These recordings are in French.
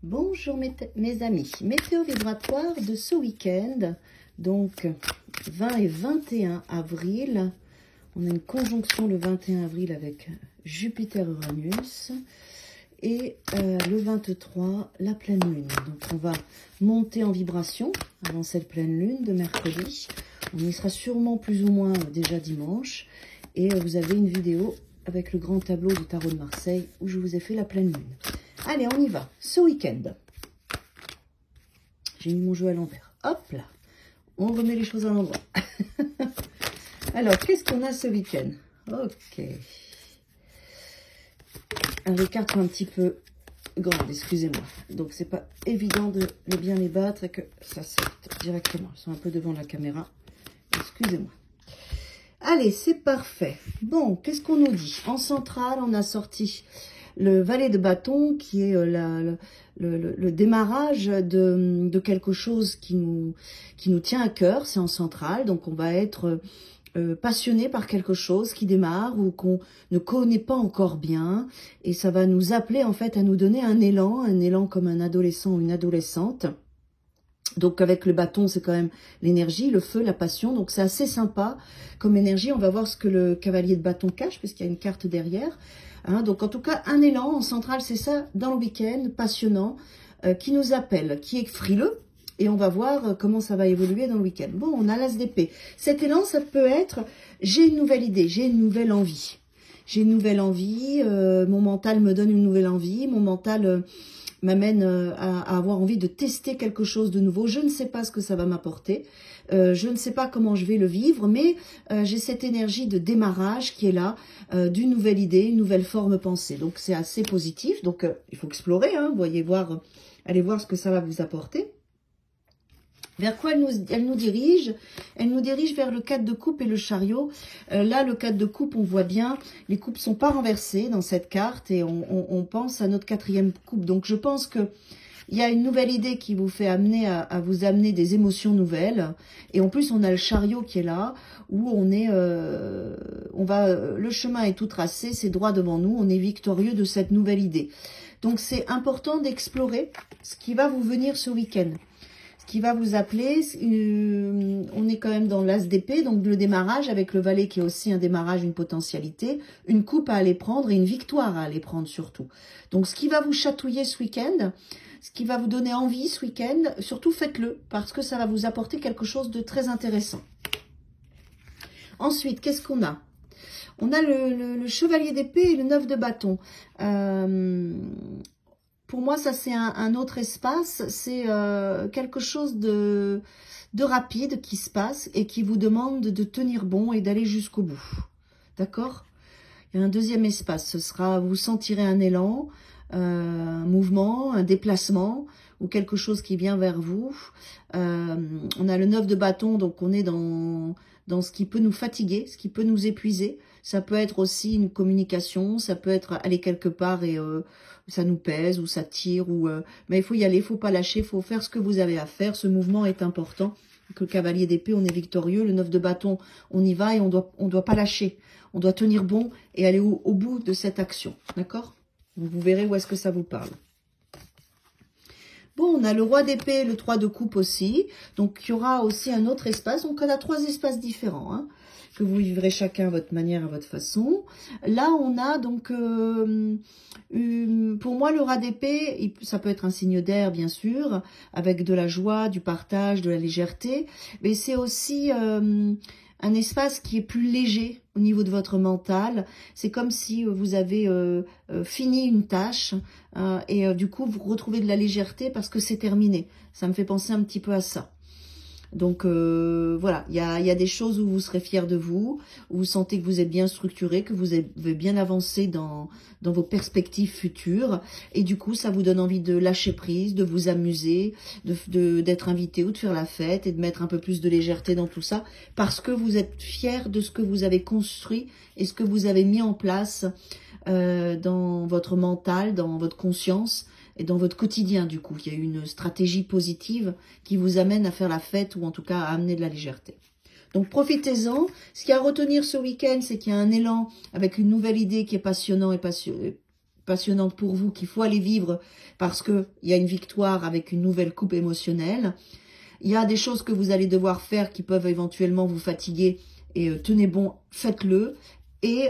Bonjour mes amis, météo vibratoire de ce week-end, donc 20 et 21 avril, on a une conjonction le 21 avril avec Jupiter-Uranus et le 23, la pleine lune. Donc on va monter en vibration avant cette pleine lune de mercredi, on y sera sûrement plus ou moins déjà dimanche et vous avez une vidéo avec le grand tableau du tarot de Marseille où je vous ai fait la pleine lune. Allez, on y va. Ce week-end, j'ai mis mon jeu à l'envers. Hop là, on remet les choses à l'endroit. Alors, qu'est-ce qu'on a ce week-end? Ok. Alors, les cartes sont un petit peu grandes, excusez-moi. Donc, c'est pas évident de bien les battre et que ça sorte directement. Ils sont un peu devant la caméra. Excusez-moi. Allez, c'est parfait. Bon, qu'est-ce qu'on nous dit? En centrale, on a sorti le valet de bâton qui est le démarrage de quelque chose qui nous tient à cœur. C'est en centrale, donc on va être passionné par quelque chose qui démarre ou qu'on ne connaît pas encore bien. Et ça va nous appeler en fait à nous donner un élan comme un adolescent ou une adolescente. Donc avec le bâton, c'est quand même l'énergie, le feu, la passion. Donc c'est assez sympa comme énergie. On va voir ce que le cavalier de bâton cache, puisqu'il y a une carte derrière. Hein, donc en tout cas, un élan en centrale, c'est ça, dans le week-end, passionnant, qui nous appelle, qui est frileux. Et on va voir comment ça va évoluer dans le week-end. Bon, on a l'as d'épée. Cet élan, ça peut être, j'ai une nouvelle idée, j'ai une nouvelle envie. J'ai une nouvelle envie, mon mental me donne une nouvelle envie, mon mental m'amène à avoir envie de tester quelque chose de nouveau. Je ne sais pas ce que ça va m'apporter, je ne sais pas comment je vais le vivre, mais j'ai cette énergie de démarrage qui est là, d'une nouvelle idée, une nouvelle forme pensée. Donc c'est assez positif, donc il faut explorer, hein, voyez voir, allez voir ce que ça va vous apporter. Vers quoi elle nous dirige? Elle nous dirige vers le 4 de coupe et le chariot. Là, le 4 de coupe, on voit bien, les coupes ne sont pas renversées dans cette carte et on pense à notre 4e coupe. Donc, je pense que il y a une nouvelle idée qui vous fait amener à vous amener des émotions nouvelles. Et en plus, on a le chariot qui est là, où on est, le chemin est tout tracé, c'est droit devant nous, on est victorieux de cette nouvelle idée. Donc, c'est important d'explorer ce qui va vous venir ce week-end. Qui va vous appeler, on est quand même dans l'as d'épée, donc le démarrage avec le valet qui est aussi un démarrage, une potentialité, une coupe à aller prendre et une victoire à aller prendre surtout. Donc ce qui va vous chatouiller ce week-end, ce qui va vous donner envie ce week-end, surtout faites-le parce que ça va vous apporter quelque chose de très intéressant. Ensuite, qu'est-ce qu'on a? On a le chevalier d'épée et le 9 de bâton. Pour moi, ça c'est un autre espace, c'est quelque chose de rapide qui se passe et qui vous demande de tenir bon et d'aller jusqu'au bout. D'accord? Il y a un deuxième espace, ce sera, vous sentirez un élan, un mouvement, un déplacement ou quelque chose qui vient vers vous. On a le 9 de bâton, donc on est dans ce qui peut nous fatiguer, ce qui peut nous épuiser. Ça peut être aussi une communication, ça peut être aller quelque part et ça nous pèse ou ça tire. Mais il faut y aller, il ne faut pas lâcher, il faut faire ce que vous avez à faire. Ce mouvement est important. Que le cavalier d'épée, on est victorieux. Le 9 de bâton, on y va et on doit pas lâcher. On doit tenir bon et aller au bout de cette action. D'accord? Vous verrez où est-ce que ça vous parle. Bon, on a le roi d'épée, le 3 de coupe aussi. Donc, il y aura aussi un autre espace. Donc, on a 3 espaces différents, hein, que vous vivrez chacun à votre manière, à votre façon. Là, on a donc, pour moi, le roi d'épée, ça peut être un signe d'air, bien sûr, avec de la joie, du partage, de la légèreté. Mais c'est aussi un espace qui est plus léger au niveau de votre mental. C'est comme si vous avez fini une tâche et du coup, vous retrouvez de la légèreté parce que c'est terminé. Ça me fait penser un petit peu à ça. Donc voilà, il y a des choses où vous serez fiers de vous, où vous sentez que vous êtes bien structuré, que vous avez bien avancé dans vos perspectives futures. Et du coup, ça vous donne envie de lâcher prise, de vous amuser, d'être invité ou de faire la fête et de mettre un peu plus de légèreté dans tout ça. Parce que vous êtes fiers de ce que vous avez construit et ce que vous avez mis en place dans votre mental, dans votre conscience. Et dans votre quotidien, du coup, il y a une stratégie positive qui vous amène à faire la fête ou en tout cas à amener de la légèreté. Donc profitez-en. Ce qu'il y a à retenir ce week-end, c'est qu'il y a un élan avec une nouvelle idée qui est passionnant et passionnante pour vous qu'il faut aller vivre parce qu'il y a une victoire avec une nouvelle coupe émotionnelle. Il y a des choses que vous allez devoir faire qui peuvent éventuellement vous fatiguer et tenez bon, faites-le. Et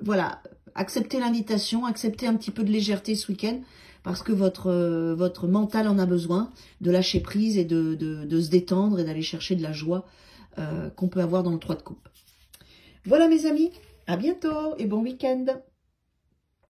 voilà, acceptez l'invitation, acceptez un petit peu de légèreté ce week-end parce que votre mental en a besoin, de lâcher prise et de se détendre et d'aller chercher de la joie qu'on peut avoir dans le 3 de coupe. Voilà mes amis, à bientôt et bon week-end.